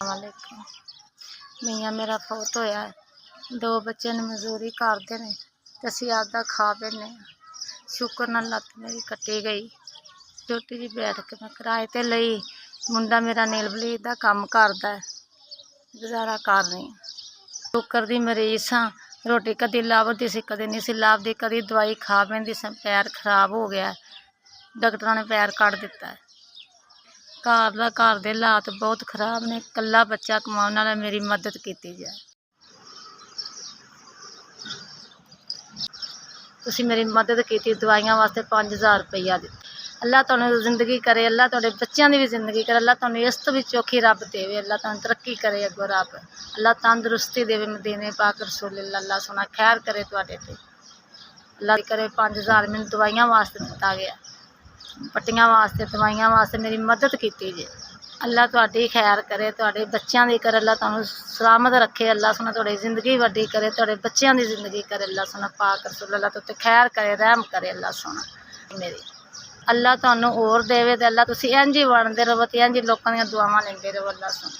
वालेकुम। मियाँ मेरा फौत होया है, 2 बच्चे ने मजदूरी करते ने ते असीं आपदा खा पीने शुकर नाल लत्त मेरी कट्टी गई। छोटी जी बैठ के मैं किराए ते लई। मुंडा मेरा नेल पॉलिश दा काम करदा है, गुजारा कर रही हां। शुगर दी मरीज हां, रोटी कदी लभदी सी कदी नहीं सी लभदी, कदी दवाई खा पैंदी सी, पैर खराब हो गया, डॉक्टरां ने पैर कट दिता है। घर दे हालात बहुत खराब ने, कल्ला बच्चा कमाने वाला, मेरी मदद की जाए। तुसीं मेरी मदद की, दवाइयां वास्ते 5000 रुपया दिता। अल्लाह तुहानूं जिंदगी करे, अल्लाह तुहाडे बच्चों की भी जिंदगी करे, अल्लाह तुहानूं इस तो भी चौखी रब देवे, अल्लाह तुहानूं तरक्की करे अगों रब, अल्लाह तंदुरुस्ती देवे, मदीने पाक रसूलुल्लाह, अल्लाह सोना खैर करे तुहाडे ते, अल्लाह करे। 5000 मैनूं दवाइयां वास्ते दिता गया, पट्टियां वास्ते, दवाइयां वास्ते मेरी मदद की जे। अल्लाह तुहाडी खैर करे, तुहाडे बच्चों की करे, अल्लाह तुहानूं सलामत रखे, अल्लाह सोना तुहाडी जिंदगी वड्डी करे, तुहाडे बच्चों की जिंदगी करे, अल्लाह सोना पाक रसूल अल्लाह तुहाडे ते खैर करे, रहम करे अल्लाह सोना मेरी। अल्लाह तुहानूं होर देवे ते अल्लाह तुसीं इंज ही बनदे रवो ते इंज ही लोकां दीयां दुआवां लैंदे रवो अल्लाह सोना।